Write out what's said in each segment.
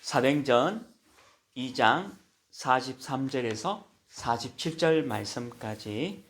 사도행전 2장 43절에서 47절 말씀까지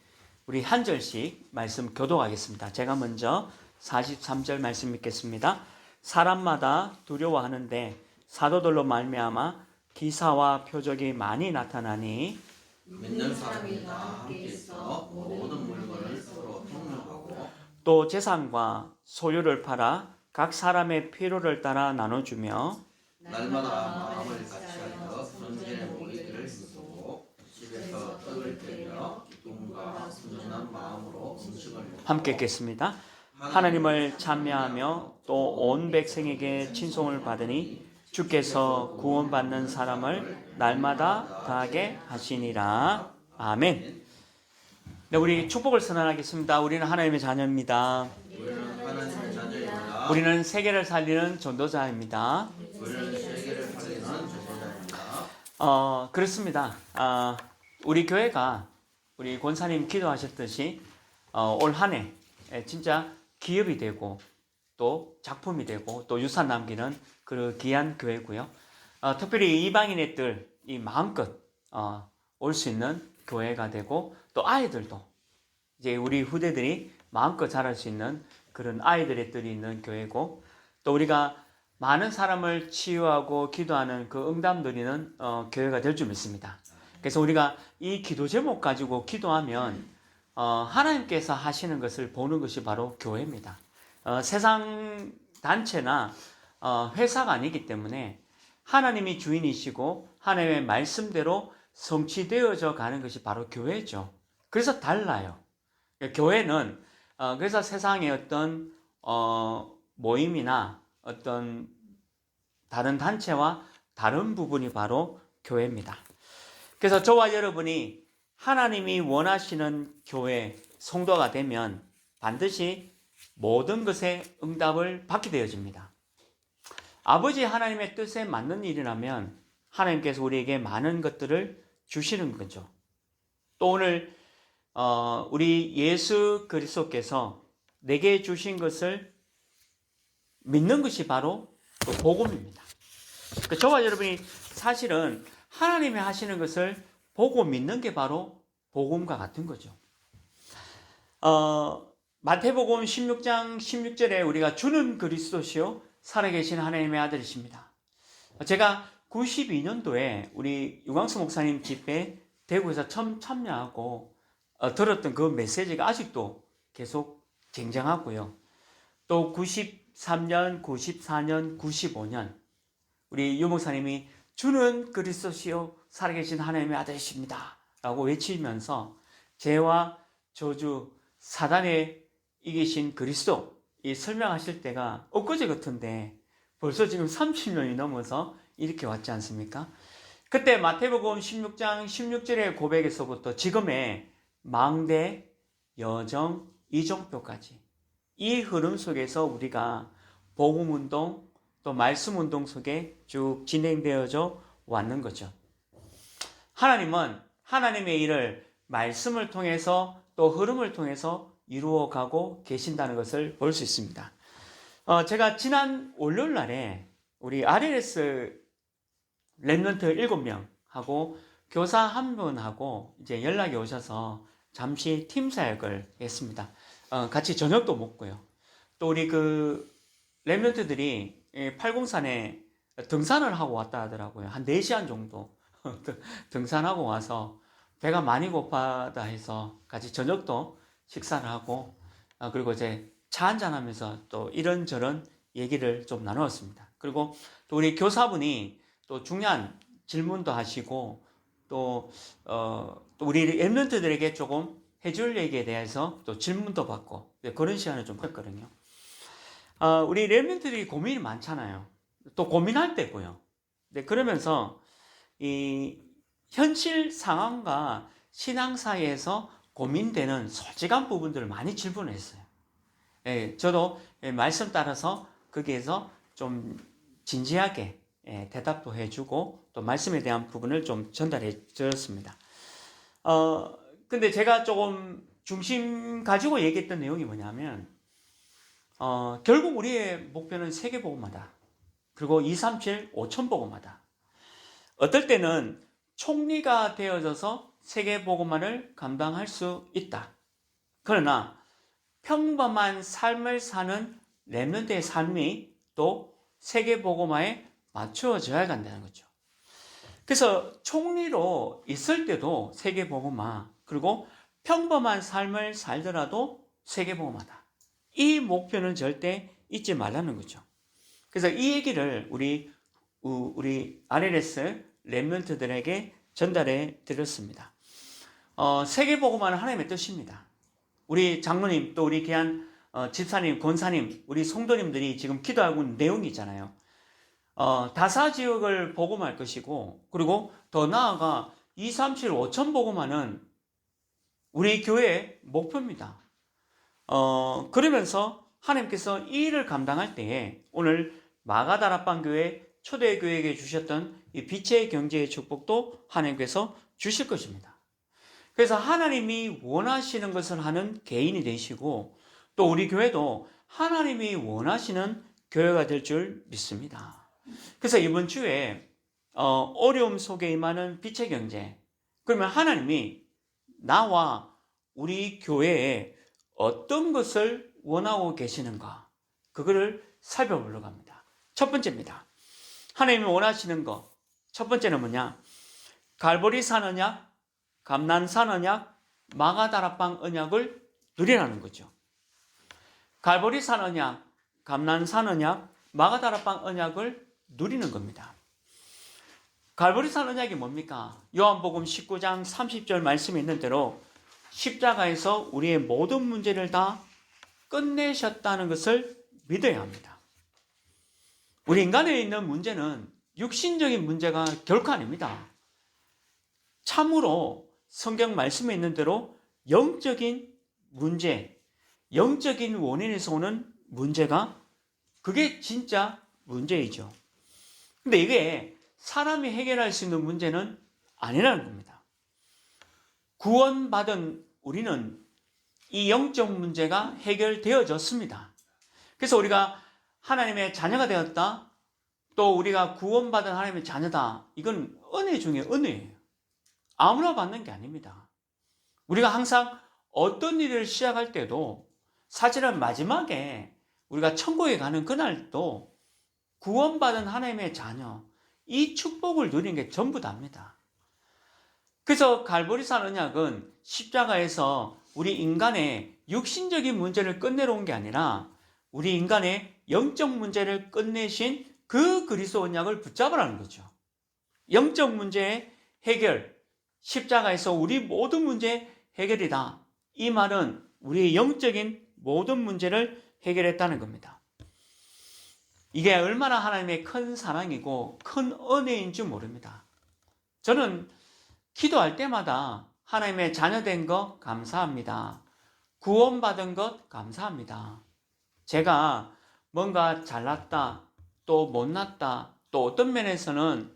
우리 한 절씩 말씀 교독하겠습니다. 제가 먼저 43절 말씀 읽겠습니다. 사람마다 두려워하는데 사도들로 말미암아 기사와 표적이 많이 나타나니 믿는 사람이 다 함께 있어 모든 물건을 서로 통용하고 또 재산과 소유를 팔아 각 사람의 필요를 따라 나눠주며 날마다 마음을 같이하여 성전에 모이기를 힘쓰고 집에서 떡을 떼며 기쁨과 순전한 마음으로 음식을 먹고 함께 읽겠습니다. 하나님을 찬미하며 또 온 백성에게 친송을 받으니 주께서 구원받는 사람을 날마다 더하게 하시니라. 아멘. 네, 우리 축복을 선언하겠습니다. 우리는 하나님의 자녀입니다. 우리는 하나님의 자녀입니다. 우리는 세계를 살리는 전도자입니다. 우리는 세계를 살리는 전도자입니다. 그렇습니다. 우리 교회가 우리 권사님 기도하셨듯이 올 한 해 진짜 기업이 되고 또 작품이 되고 또 유산 남기는 그 귀한 교회고요. 특별히 이방인의 뜰 이 마음껏 올 수 있는 교회가 되고 또 아이들도 이제 우리 후대들이 마음껏 자랄 수 있는 그런 아이들의 뜰이 있는 교회고 또 우리가 많은 사람을 치유하고 기도하는 그 응답 누리는 교회가 될 줄 믿습니다. 그래서 우리가 이 기도 제목 가지고 기도하면 하나님께서 하시는 것을 보는 것이 바로 교회입니다. 세상 단체나 회사가 아니기 때문에 하나님이 주인이시고 하나님의 말씀대로 성취되어져 가는 것이 바로 교회죠. 그래서 달라요. 교회는 그래서 세상의 어떤 모임이나 어떤 다른 단체와 다른 부분이 바로 교회입니다. 그래서 저와 여러분이 하나님이 원하시는 교회, 성도가 되면 반드시 모든 것에 응답을 받게 되어집니다. 아버지 하나님의 뜻에 맞는 일이라면 하나님께서 우리에게 많은 것들을 주시는 거죠. 또 오늘 우리 예수 그리스도께서 내게 주신 것을 믿는 것이 바로 또 복음입니다. 그러니까 저와 여러분이 사실은 하나님이 하시는 것을 보고 믿는 게 바로 복음과 같은 거죠. 마태복음 16장 16절에 우리가 주는 그리스도시요 살아계신 하나님의 아들이십니다. 제가 92년도에 우리 유광수 목사님 집회 대구에서 처음 참여하고 들었던 그 메시지가 아직도 계속 쟁쟁하고요. 또 93년, 94년, 95년 우리 유 목사님이 주는 그리스도시요 살아계신 하나님의 아들이십니다 라고 외치면서 죄와 저주, 사단에 이기신 그리스도 이 설명하실 때가 엊그제 같은데 벌써 지금 30년이 넘어서 이렇게 왔지 않습니까? 그때 마태복음 16장 16절의 고백에서부터 지금의 망대, 여정, 이정표까지 이 흐름 속에서 우리가 복음운동 또 말씀운동 속에 쭉 진행되어져 왔는 거죠. 하나님은 하나님의 일을 말씀을 통해서 또 흐름을 통해서 이루어가고 계신다는 것을 볼 수 있습니다. 제가 지난 월요일 날에 우리 RLS 랩런트 7명하고 교사 1분하고 이제 연락이 오셔서 잠시 팀 사역을 했습니다. 같이 저녁도 먹고요. 또 우리 그 랩런트들이 팔공산에 등산을 하고 왔다 하더라고요. 한 4시간 정도 등산하고 와서 배가 많이 고파다 해서 같이 저녁도 식사를 하고 그리고 이제 차 한잔하면서 또 이런저런 얘기를 좀 나누었습니다. 그리고 또 우리 교사분이 또 중요한 질문도 하시고 또 우리 랩런트들에게 조금 해줄 얘기에 대해서 또 질문도 받고 그런 시간을 좀 했거든요. 우리 랩런트들이 고민이 많잖아요. 또 고민할 때고요. 그러면서 이 현실 상황과 신앙 사이에서 고민되는 솔직한 부분들을 많이 질문했어요. 저도 말씀 따라서 거기에서 좀 진지하게 대답도 해주고 또 말씀에 대한 부분을 좀 전달해 드렸습니다. 근데 제가 조금 중심 가지고 얘기했던 내용이 뭐냐면 결국 우리의 목표는 세계복음화다. 그리고 237 5천복음화다. 어떨 때는 총리가 되어져서 세계복음화를 감당할 수 있다. 그러나 평범한 삶을 사는 렘넌트의 삶이 또 세계복음화에 맞추어져야 한다는 거죠. 그래서 총리로 있을 때도 세계복음화, 그리고 평범한 삶을 살더라도 세계복음화다. 이 목표는 절대 잊지 말라는 거죠. 그래서 이 얘기를 우리 RLS 렘넌트들에게 전달해 드렸습니다. 세계복음화는 하나님의 뜻입니다. 우리 장로님, 또 우리 귀한 집사님, 권사님, 우리 성도님들이 지금 기도하고 있는 내용이 있잖아요. 다사지역을 복음할 것이고, 그리고 더 나아가 237 5천 복음화는 우리 교회의 목표입니다. 그러면서 하나님께서 이 일을 감당할 때에 오늘 마가다락방 교회 초대교회에게 주셨던 이 빛의 경제의 축복도 하나님께서 주실 것입니다. 그래서 하나님이 원하시는 것을 하는 개인이 되시고, 또 우리 교회도 하나님이 원하시는 교회가 될 줄 믿습니다. 그래서 이번 주에 어려움 속에 임하는 빛의 경제, 그러면 하나님이 나와 우리 교회에 어떤 것을 원하고 계시는가, 그거를 살펴보려고 합니다. 첫 번째입니다. 하나님이 원하시는 것, 첫 번째는 뭐냐? 갈보리산 언약, 감난산 언약, 마가다락방 언약을 누리라는 거죠. 갈보리산 언약, 감난산 언약, 마가다락방 언약을 누리는 겁니다. 갈보리산 언약이 뭡니까? 요한복음 19장 30절 말씀에 있는 대로 십자가에서 우리의 모든 문제를 다 끝내셨다는 것을 믿어야 합니다. 우리 인간에 있는 문제는 육신적인 문제가 결코 아닙니다. 참으로 성경 말씀에 있는 대로 영적인 문제, 영적인 원인에서 오는 문제가 그게 진짜 문제이죠. 근데 이게 사람이 해결할 수 있는 문제는 아니라는 겁니다. 구원받은 우리는 이 영적 문제가 해결되어졌습니다. 그래서 우리가 하나님의 자녀가 되었다, 또 우리가 구원받은 하나님의 자녀다, 이건 은혜 중에 은혜예요. 아무나 받는 게 아닙니다. 우리가 항상 어떤 일을 시작할 때도 사실은 마지막에 우리가 천국에 가는 그날도 구원받은 하나님의 자녀, 이 축복을 누리는 게 전부 다입니다. 그래서 갈보리산 언약은 십자가에서 우리 인간의 육신적인 문제를 끝내러 온 게 아니라 우리 인간의 영적 문제를 끝내신 그 그리스도 언약을 붙잡으라는 거죠. 영적 문제의 해결, 십자가에서 우리 모든 문제 해결이다. 이 말은 우리의 영적인 모든 문제를 해결했다는 겁니다. 이게 얼마나 하나님의 큰 사랑이고 큰 은혜인 줄 모릅니다. 저는 기도할 때마다 하나님의 자녀된 것 감사합니다. 구원받은 것 감사합니다. 제가 뭔가 잘났다, 또 못났다, 또 어떤 면에서는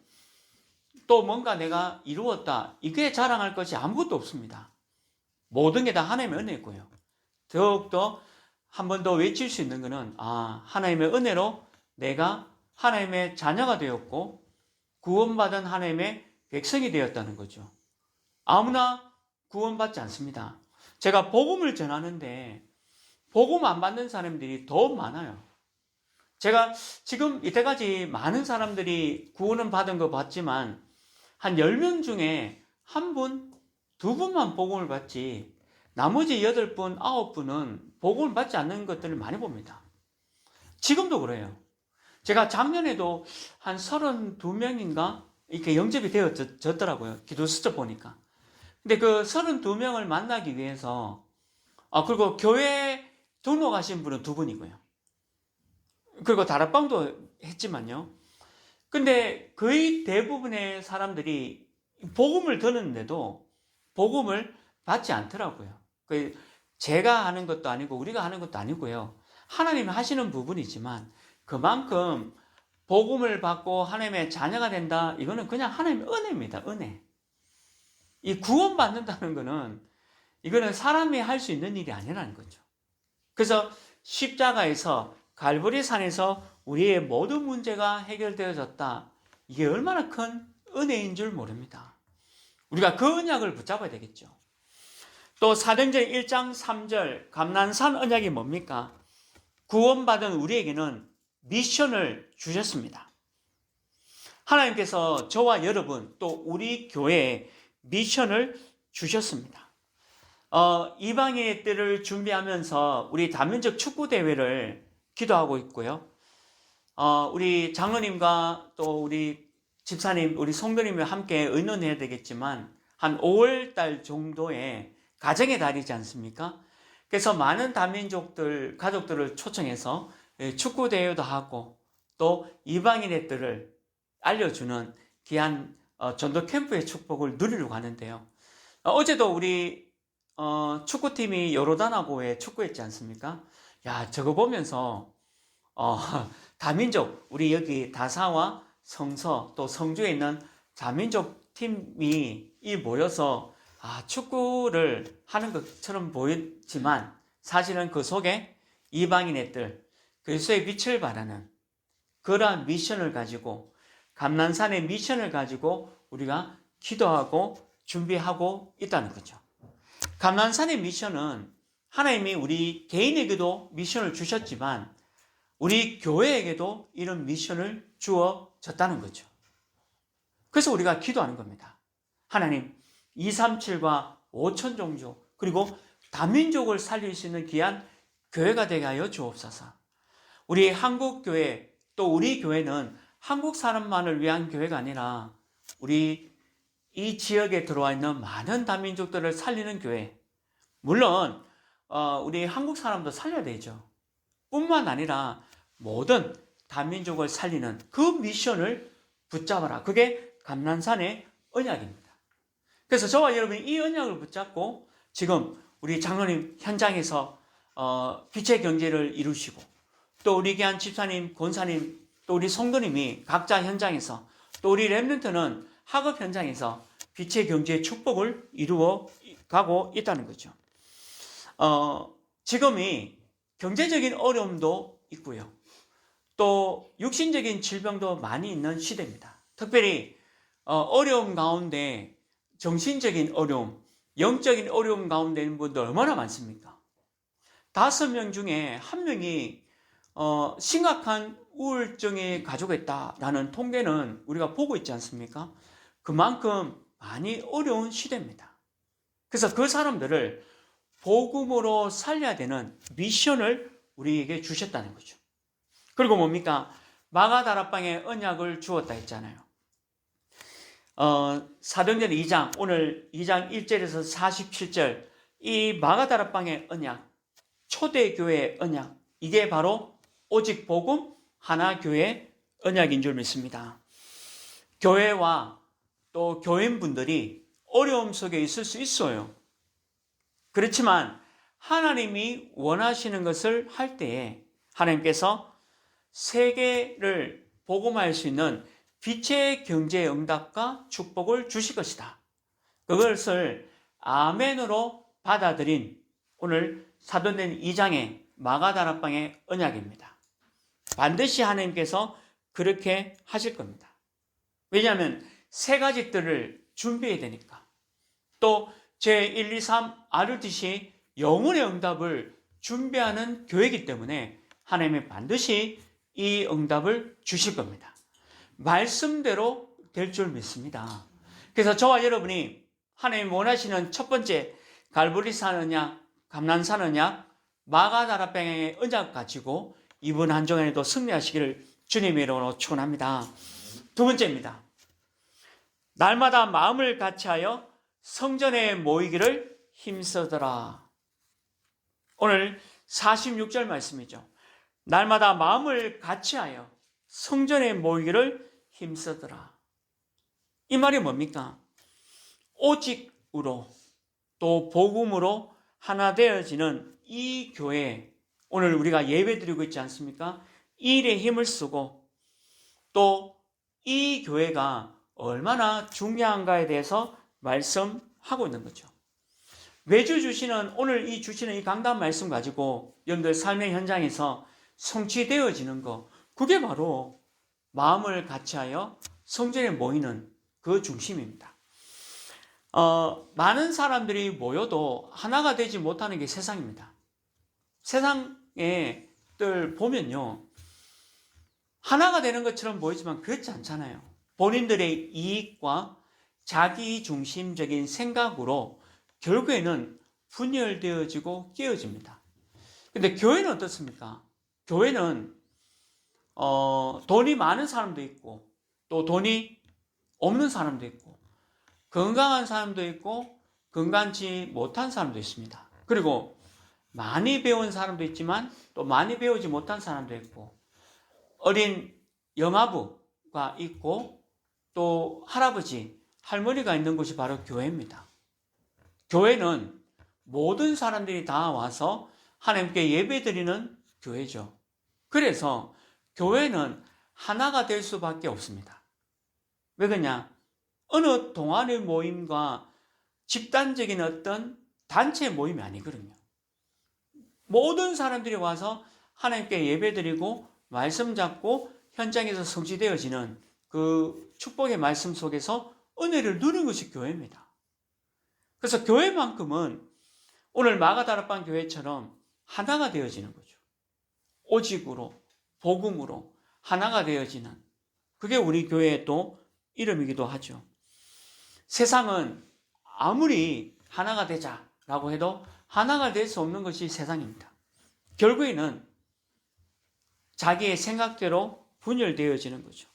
또 뭔가 내가 이루었다, 이게 자랑할 것이 아무것도 없습니다. 모든 게 다 하나님의 은혜고요. 더욱더 한 번 더 외칠 수 있는 것은 하나님의 은혜로 내가 하나님의 자녀가 되었고 구원받은 하나님의 백성이 되었다는 거죠. 아무나 구원받지 않습니다. 제가 복음을 전하는데 복음 안 받는 사람들이 더 많아요. 제가 지금 이때까지 많은 사람들이 구원은 받은 거 봤지만 한 10명 중에 한 분, 두 분만 복음을 받지 나머지 8분, 9분은 복음을 받지 않는 것들을 많이 봅니다. 지금도 그래요. 제가 작년에도 한 32명인가 이렇게 영접이 되어졌더라고요. 기도 수첩 보니까. 근데 그 32명을 만나기 위해서 그리고 교회 등록하신 분은 2분이고요. 그리고 다락방도 했지만요. 근데 거의 대부분의 사람들이 복음을 듣는데도 복음을 받지 않더라고요. 제가 하는 것도 아니고 우리가 하는 것도 아니고요. 하나님이 하시는 부분이지만 그만큼 복음을 받고 하나님의 자녀가 된다, 이거는 그냥 하나님의 은혜입니다. 은혜. 이 구원받는다는 거는 이거는 사람이 할 수 있는 일이 아니라는 거죠. 그래서 십자가에서 갈보리산에서 우리의 모든 문제가 해결되어졌다. 이게 얼마나 큰 은혜인 줄 모릅니다. 우리가 그 언약을 붙잡아야 되겠죠. 또 사도행전 1장 3절 감난산 언약이 뭡니까? 구원받은 우리에게는 미션을 주셨습니다. 하나님께서 저와 여러분 또 우리 교회에 미션을 주셨습니다. 이방인의 때를 준비하면서 우리 다민족 축구 대회를 기도하고 있고요. 우리 장로님과 또 우리 집사님, 우리 성도님과 함께 의논해야 되겠지만 한 5월 달 정도에 가정의 달이지 않습니까? 그래서 많은 다민족들, 가족들을 초청해서 축구 대회도 하고 또 이방인의 때를 알려주는 귀한 전도 캠프의 축복을 누리려고 하는데요. 어제도 우리 축구팀이 요르단하고의 축구했지 않습니까? 야, 저거 보면서 다민족, 우리 여기 다사와 성서 또 성주에 있는 다민족 팀이 모여서 축구를 하는 것처럼 보였지만 사실은 그 속에 이방인의 뜰, 그리스도의 빛을 바라는 그러한 미션을 가지고 감난산의 미션을 가지고 우리가 기도하고 준비하고 있다는 거죠. 감난산의 미션은 하나님이 우리 개인에게도 미션을 주셨지만 우리 교회에게도 이런 미션을 주어졌다는 거죠. 그래서 우리가 기도하는 겁니다. 하나님, 237과 5천 종족 그리고 다민족을 살릴 수 있는 귀한 교회가 되게 하여 주옵소서. 우리 한국교회 또 우리 교회는 한국 사람만을 위한 교회가 아니라 우리 이 지역에 들어와 있는 많은 다민족들을 살리는 교회. 물론 우리 한국 사람도 살려야 되죠. 뿐만 아니라 모든 다민족을 살리는 그 미션을 붙잡아라. 그게 감난산의 언약입니다. 그래서 저와 여러분이 이 언약을 붙잡고 지금 우리 장로님 현장에서 빛의 경제를 이루시고 또 우리 귀한 집사님, 권사님, 또 우리 성도님이 각자 현장에서 또 우리 렘넌트는 학업 현장에서 빛의 경제의 축복을 이루어 가고 있다는 거죠. 지금이 경제적인 어려움도 있고요. 또 육신적인 질병도 많이 있는 시대입니다. 특별히 어려움 가운데 정신적인 어려움, 영적인 어려움 가운데 있는 분들 얼마나 많습니까? 5명 중에 1명이 심각한 우울증에 가지고 있다라는 통계는 우리가 보고 있지 않습니까? 그만큼 많이 어려운 시대입니다. 그래서 그 사람들을 복음으로 살려야 되는 미션을 우리에게 주셨다는 거죠. 그리고 뭡니까? 마가다락방에 언약을 주었다 했잖아요. 사도행전 2장, 오늘 2장 1절에서 47절, 이 마가다락방의 언약, 초대교회의 언약, 이게 바로 오직 복음 하나교회의 언약인 줄 믿습니다. 교회와 또 교인분들이 어려움 속에 있을 수 있어요. 그렇지만 하나님이 원하시는 것을 할 때에 하나님께서 세계를 복음할 수 있는 빛의 경제의 응답과 축복을 주실 것이다. 그것을 아멘으로 받아들인 오늘 사도행전 2장의 마가다락방의 언약입니다. 반드시 하나님께서 그렇게 하실 겁니다. 왜냐하면 세 가지 뜰을 준비해야 되니까. 또 제1, 2, 3 아르듯이 영혼의 응답을 준비하는 교회이기 때문에 하나님이 반드시 이 응답을 주실 겁니다. 말씀대로 될 줄 믿습니다. 그래서 저와 여러분이 하나님 원하시는 첫 번째 갈보리산 언약, 감난산 언약, 마가다락방의 언약 가지고 이번 한 주간에도 승리하시기를 주님의 이름으로 축원합니다. 두 번째입니다. 날마다 마음을 같이하여 성전에 모이기를 힘쓰더라. 오늘 46절 말씀이죠. 날마다 마음을 같이하여 성전에 모이기를 힘쓰더라. 이 말이 뭡니까? 오직으로 또 복음으로 하나 되어지는 이 교회, 오늘 우리가 예배 드리고 있지 않습니까? 이 일에 힘을 쓰고 또 이 교회가 얼마나 중요한가에 대해서 말씀하고 있는 거죠. 매주 주시는 오늘 주시는 이 강단 말씀 가지고 여러분들 삶의 현장에서 성취되어지는 거, 그게 바로 마음을 같이하여 성전에 모이는 그 중심입니다. 많은 사람들이 모여도 하나가 되지 못하는 게 세상입니다. 세상에 들 보면요, 하나가 되는 것처럼 보이지만 그렇지 않잖아요. 본인들의 이익과 자기 중심적인 생각으로 결국에는 분열되어지고 깨어집니다. 근데 교회는 어떻습니까? 교회는 돈이 많은 사람도 있고, 또 돈이 없는 사람도 있고, 건강한 사람도 있고, 건강치 못한 사람도 있습니다. 그리고 많이 배운 사람도 있지만 또 많이 배우지 못한 사람도 있고, 어린 영아부가 있고, 또 할아버지, 할머니가 있는 곳이 바로 교회입니다. 교회는 모든 사람들이 다 와서 하나님께 예배드리는 교회죠. 그래서 교회는 하나가 될 수밖에 없습니다. 왜 그러냐? 어느 동아리 모임과 집단적인 어떤 단체 모임이 아니거든요. 모든 사람들이 와서 하나님께 예배드리고 말씀 잡고 현장에서 성취되어지는 그 축복의 말씀 속에서 은혜를 누리는 것이 교회입니다. 그래서 교회만큼은 오늘 마가다락방 교회처럼 하나가 되어지는 거죠. 오직으로, 복음으로 하나가 되어지는, 그게 우리 교회의 또 이름이기도 하죠. 세상은 아무리 하나가 되자라고 해도 하나가 될 수 없는 것이 세상입니다. 결국에는 자기의 생각대로 분열되어지는 거죠.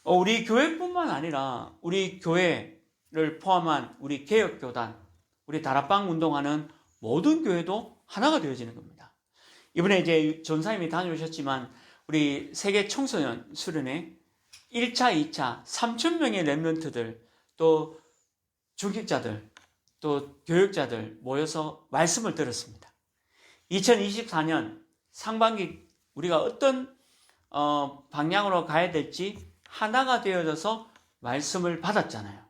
우리 교회뿐만 아니라 우리 교회를 포함한 우리 개혁교단, 우리 다락방 운동하는 모든 교회도 하나가 되어지는 겁니다. 이번에 이제 전사님이 다녀오셨지만 우리 세계 청소년 수련회 1차, 2차 3,000명의 렘넌트들, 또 중직자들, 또 교육자들 모여서 말씀을 들었습니다. 2024년 상반기 우리가 어떤 방향으로 가야 될지 하나가 되어져서 말씀을 받았잖아요.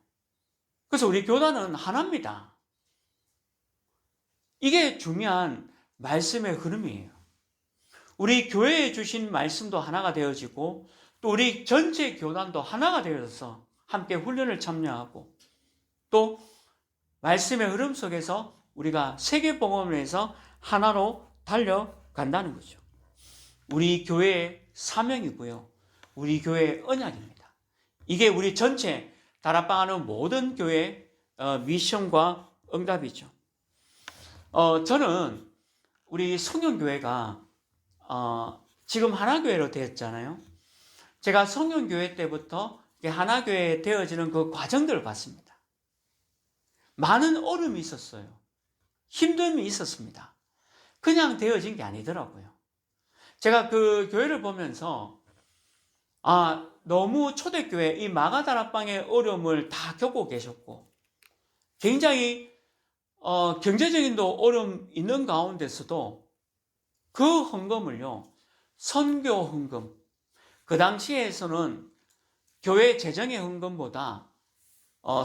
그래서 우리 교단은 하나입니다. 이게 중요한 말씀의 흐름이에요. 우리 교회에 주신 말씀도 하나가 되어지고, 또 우리 전체 교단도 하나가 되어져서 함께 훈련을 참여하고, 또 말씀의 흐름 속에서 우리가 세계복음을 해서 하나로 달려간다는 거죠. 우리 교회의 사명이고요, 우리 교회의 언약입니다. 이게 우리 전체 다락방하는 모든 교회의 미션과 응답이죠. 저는 우리 성령교회가 지금 하나교회로 되었잖아요. 제가 성령교회 때부터 하나교회 되어지는 그 과정들을 봤습니다. 많은 어려움이 있었어요. 힘듦이 있었습니다. 그냥 되어진 게 아니더라고요. 제가 그 교회를 보면서 너무 초대교회 이 마가다락방의 어려움을 다 겪고 계셨고, 굉장히 경제적인 어려움 있는 가운데서도 그 헌금을요, 선교 헌금, 그 당시에서는 교회 재정의 헌금보다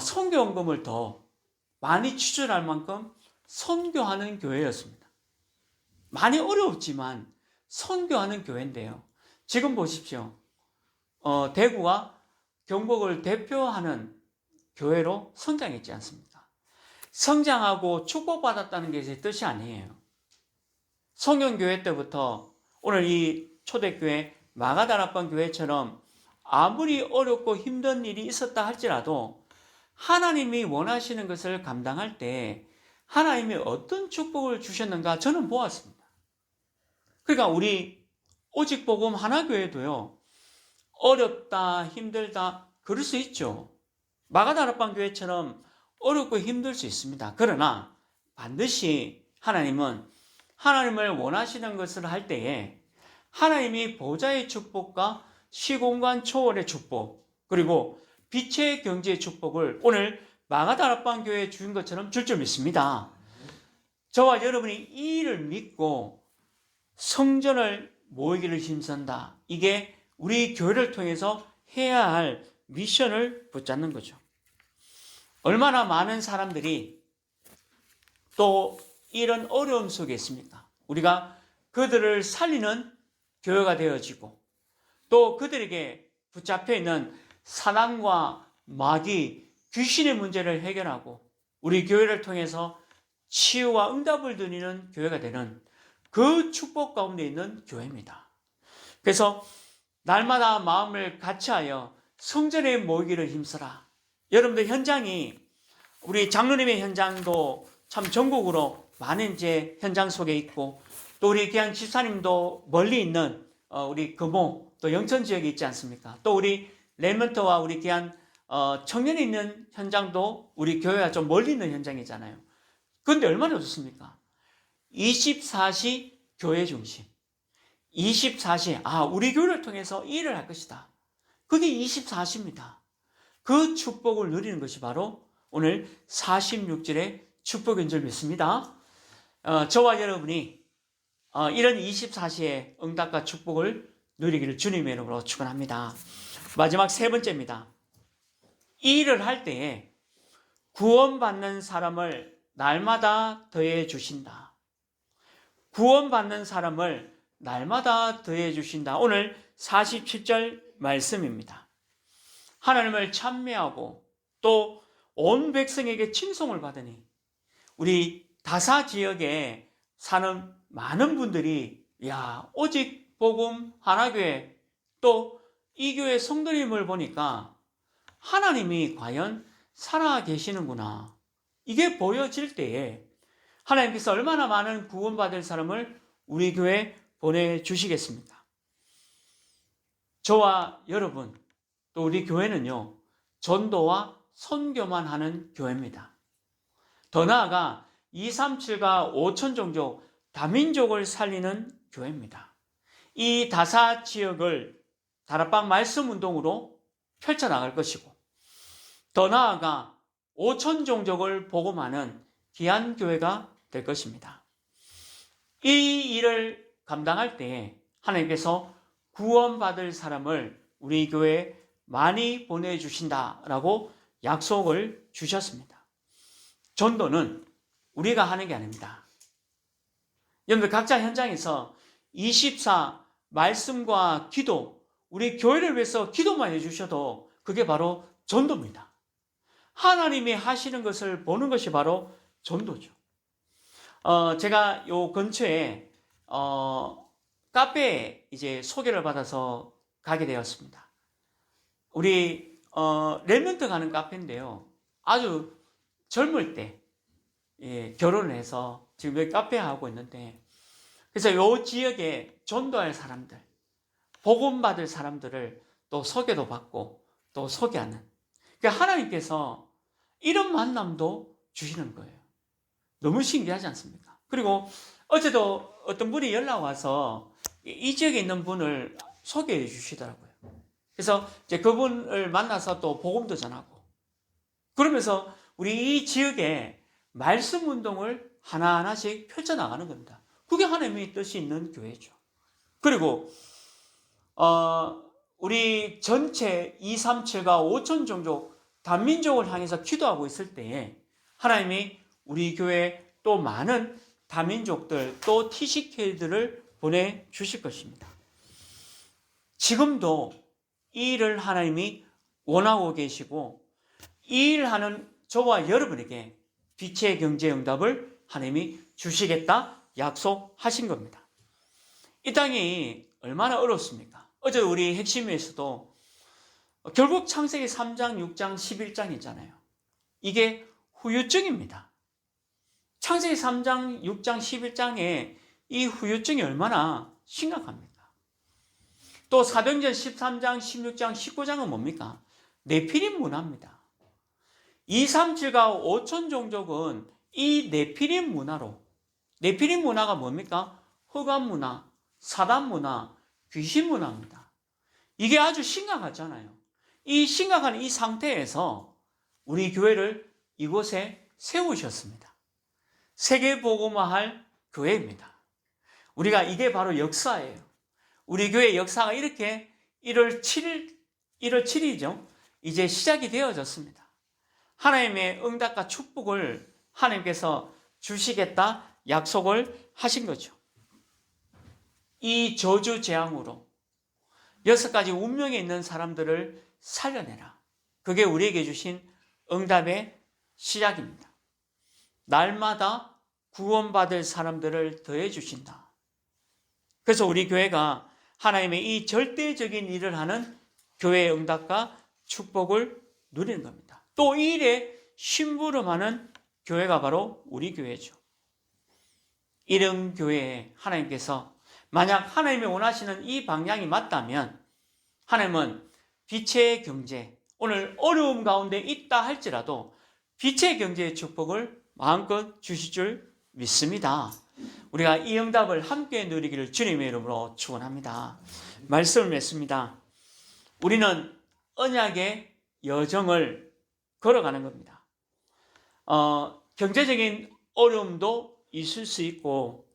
선교 헌금을 더 많이 추출할 만큼 선교하는 교회였습니다. 많이 어려웠지만 선교하는 교회인데요. 지금 보십시오. 대구와 경북을 대표하는 교회로 성장했지 않습니까? 성장하고 축복받았다는 게 제 뜻이 아니에요. 성령교회 때부터 오늘 이 초대교회 마가다락방 교회처럼 아무리 어렵고 힘든 일이 있었다 할지라도 하나님이 원하시는 것을 감당할 때 하나님이 어떤 축복을 주셨는가 저는 보았습니다. 그러니까 우리 오직복음 하나교회도요, 어렵다, 힘들다, 그럴 수 있죠. 마가다락방 교회처럼 어렵고 힘들 수 있습니다. 그러나 반드시 하나님은 하나님을 원하시는 것을 할 때에 하나님이 보좌의 축복과 시공간 초월의 축복, 그리고 빛의 경제의 축복을 오늘 마가다락방 교회에 주신 것처럼 줄 줄 믿습니다. 저와 여러분이 이 일을 믿고 성전을 모이기를 힘쓴다. 이게 우리 교회를 통해서 해야 할 미션을 붙잡는 거죠. 얼마나 많은 사람들이 또 이런 어려움 속에 있습니까? 우리가 그들을 살리는 교회가 되어지고 또 그들에게 붙잡혀 있는 사단과 마귀, 귀신의 문제를 해결하고 우리 교회를 통해서 치유와 응답을 드리는 교회가 되는 그 축복 가운데 있는 교회입니다. 그래서 날마다 마음을 같이하여 성전에 모이기를 힘써라. 여러분들 현장이 우리 장로님의 현장도 참 전국으로 많은 이제 현장 속에 있고 또 우리 귀한 집사님도 멀리 있는 우리 금호 또 영천 지역에 있지 않습니까? 또 우리 레몬트와 우리 귀한 청년이 있는 현장도 우리 교회가 좀 멀리 있는 현장이잖아요. 그런데 얼마나 좋습니까? 24시 교회 중심. 24시, 우리 교회를 통해서 일을 할 것이다. 그게 24시입니다. 그 축복을 누리는 것이 바로 오늘 46절의 축복인 줄 믿습니다. 저와 여러분이 이런 24시의 응답과 축복을 누리기를 주님의 이름으로 축원합니다. 마지막 세 번째입니다. 이 일을 할 때에 구원받는 사람을 날마다 더해 주신다. 구원받는 사람을 날마다 더해 주신다. 오늘 47절 말씀입니다. 하나님을 찬미하고 또 온 백성에게 칭송을 받으니 우리 다사 지역에 사는 많은 분들이 오직 복음 하나교회 또 이 교회 성도님을 보니까 하나님이 과연 살아 계시는구나. 이게 보여질 때에 하나님께서 얼마나 많은 구원받을 사람을 우리 교회에 보내주시겠습니까? 저와 여러분 또 우리 교회는요, 전도와 선교만 하는 교회입니다. 더 나아가 237과 5천 종족 다민족을 살리는 교회입니다. 이 다사 지역을 다락방 말씀 운동으로 펼쳐나갈 것이고 더 나아가 5천 종족을 복음하는 귀한 교회가 될 것입니다. 이 일을 감당할 때에 하나님께서 구원받을 사람을 우리 교회에 많이 보내주신다라고 약속을 주셨습니다. 전도는 우리가 하는 게 아닙니다. 여러분들 각자 현장에서 24 말씀과 기도, 우리 교회를 위해서 기도만 해주셔도 그게 바로 전도입니다. 하나님이 하시는 것을 보는 것이 바로 전도죠. 제가 요 근처에 카페에 이제 소개를 받아서 가게 되었습니다. 우리 랩런트 가는 카페인데요. 아주 젊을 때 결혼을 해서 지금 여기 카페 하고 있는데, 그래서 요 지역에 전도할 사람들, 복음 받을 사람들을 또 소개도 받고 또 소개하는, 그러니까 하나님께서 이런 만남도 주시는 거예요. 너무 신기하지 않습니까? 그리고 어제도 어떤 분이 연락 와서 이 지역에 있는 분을 소개해 주시더라고요. 그래서 이제 그분을 만나서 또 복음도 전하고, 그러면서 우리 이 지역에 말씀 운동을 하나하나씩 펼쳐나가는 겁니다. 그게 하나님의 뜻이 있는 교회죠. 그리고 우리 전체 237과 5천 종족 다민족을 향해서 기도하고 있을 때에 하나님이 우리 교회에 또 많은 다민족들 또 TCK들을 보내주실 것입니다. 지금도 이 일을 하나님이 원하고 계시고 이 일을 하는 저와 여러분에게 빛의 경제 응답을 하나님이 주시겠다 약속하신 겁니다. 이 땅이 얼마나 어렵습니까? 어제 우리 핵심에서도 결국 창세기 3장, 6장, 11장이잖아요. 이게 후유증입니다. 창세기 3장, 6장, 11장에 이 후유증이 얼마나 심각합니까? 또 사도행전 13장, 16장, 19장은 뭡니까? 네피림 문화입니다. 237과 5천 종족은 이 네피림 문화로, 네피림 문화가 뭡니까? 흑암 문화, 사단 문화, 귀신 문화입니다. 이게 아주 심각하잖아요. 이 심각한 이 상태에서 우리 교회를 이곳에 세우셨습니다. 세계복음화할 교회입니다. 우리가 이게 바로 역사예요. 우리 교회 역사가 이렇게 1월 7일이죠. 이제 시작이 되어졌습니다. 하나님의 응답과 축복을 하나님께서 주시겠다 약속을 하신 거죠. 이 저주 재앙으로 6가지 운명에 있는 사람들을 살려내라. 그게 우리에게 주신 응답의 시작입니다. 날마다 구원받을 사람들을 더해 주신다. 그래서 우리 교회가 하나님의 이 절대적인 일을 하는 교회의 응답과 축복을 누리는 겁니다. 또 이 일에 심부름하는 교회가 바로 우리 교회죠. 이런 교회에 하나님께서 만약 하나님이 원하시는 이 방향이 맞다면 하나님은 빛의 경제, 오늘 어려움 가운데 있다 할지라도 빛의 경제의 축복을 마음껏 주실 줄 믿습니다. 우리가 이 응답을 함께 누리기를 주님의 이름으로 축원합니다. 말씀을 맺습니다. 우리는 언약의 여정을 걸어가는 겁니다. 경제적인 어려움도 있을 수 있고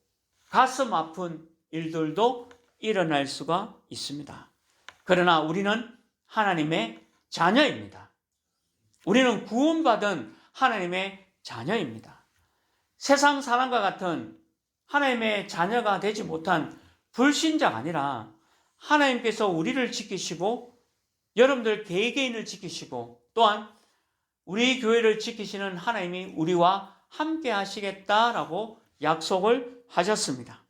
가슴 아픈 일들도 일어날 수가 있습니다. 그러나 우리는 하나님의 자녀입니다. 우리는 구원받은 하나님의 자녀입니다. 세상 사람과 같은 하나님의 자녀가 되지 못한 불신자가 아니라 하나님께서 우리를 지키시고 여러분들 개개인을 지키시고 또한 우리 교회를 지키시는 하나님이 우리와 함께 하시겠다라고 약속을 하셨습니다.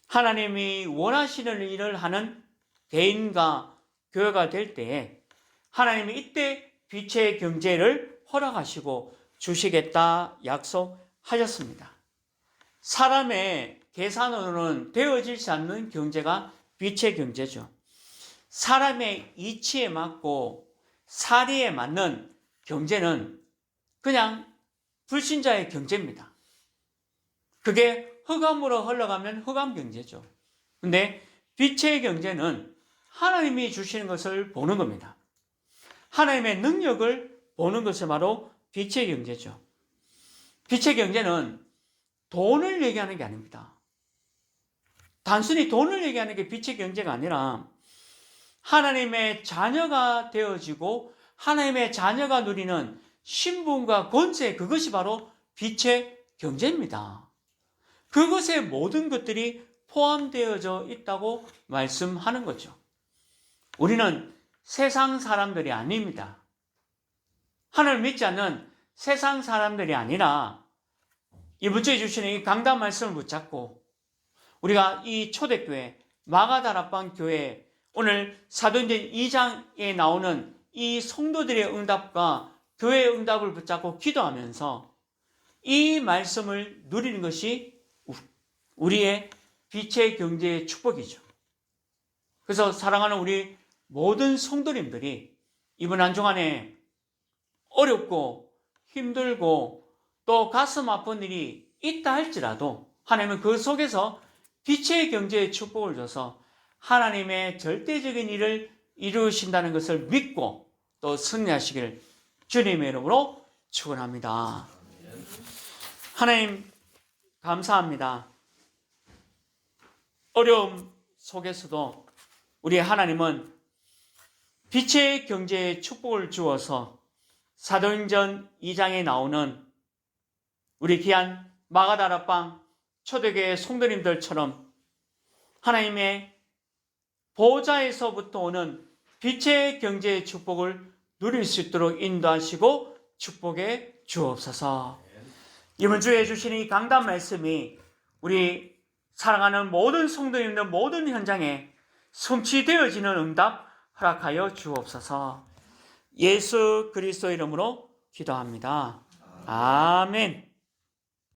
하나님이 원하시는 일을 하는 개인과 교회가 될 때에 하나님이 이때 빛의 경제를 허락하시고 주시겠다 약속하셨습니다. 사람의 계산으로는 되어지지 않는 경제가 빛의 경제죠. 사람의 이치에 맞고 사리에 맞는 경제는 그냥 불신자의 경제입니다. 그게 흑암으로 흘러가면 흑암 경제죠. 근데 빛의 경제는 하나님이 주시는 것을 보는 겁니다. 하나님의 능력을 보는 것이 바로 빛의 경제죠. 빛의 경제는 돈을 얘기하는 게 아닙니다. 단순히 돈을 얘기하는 게 빛의 경제가 아니라 하나님의 자녀가 되어지고 하나님의 자녀가 누리는 신분과 권세, 그것이 바로 빛의 경제입니다. 그것에 모든 것들이 포함되어져 있다고 말씀하는 거죠. 우리는 세상 사람들이 아닙니다. 하나님을 믿지 않는 세상 사람들이 아니라 이번 주에 주시는 이 강단 말씀을 붙잡고 우리가 이 초대교회 마가다락방 교회 오늘 사도행전 2장에 나오는 이 성도들의 응답과 교회의 응답을 붙잡고 기도하면서 이 말씀을 누리는 것이 우리의 빛의 경제의 축복이죠. 그래서 사랑하는 우리 모든 성도님들이 이번 한 주간에 어렵고 힘들고 또 가슴 아픈 일이 있다 할지라도 하나님은 그 속에서 빛의 경제의 축복을 줘서 하나님의 절대적인 일을 이루신다는 것을 믿고 또 승리하시길 주님의 이름으로 축원합니다. 하나님 감사합니다. 어려움 속에서도 우리 하나님은 빛의 경제의 축복을 주어서 사도행전 2장에 나오는 우리 귀한 마가다락방 초대교회 성도님들처럼 하나님의 보좌에서부터 오는 빛의 경제의 축복을 누릴 수 있도록 인도하시고 축복해 주옵소서. 이번 주에 주신 이 강단 말씀이 우리 사랑하는 모든 성도님들 모든 현장에 성취되어지는 응답 허락하여 주옵소서. 예수 그리스도 이름으로 기도합니다. 아멘.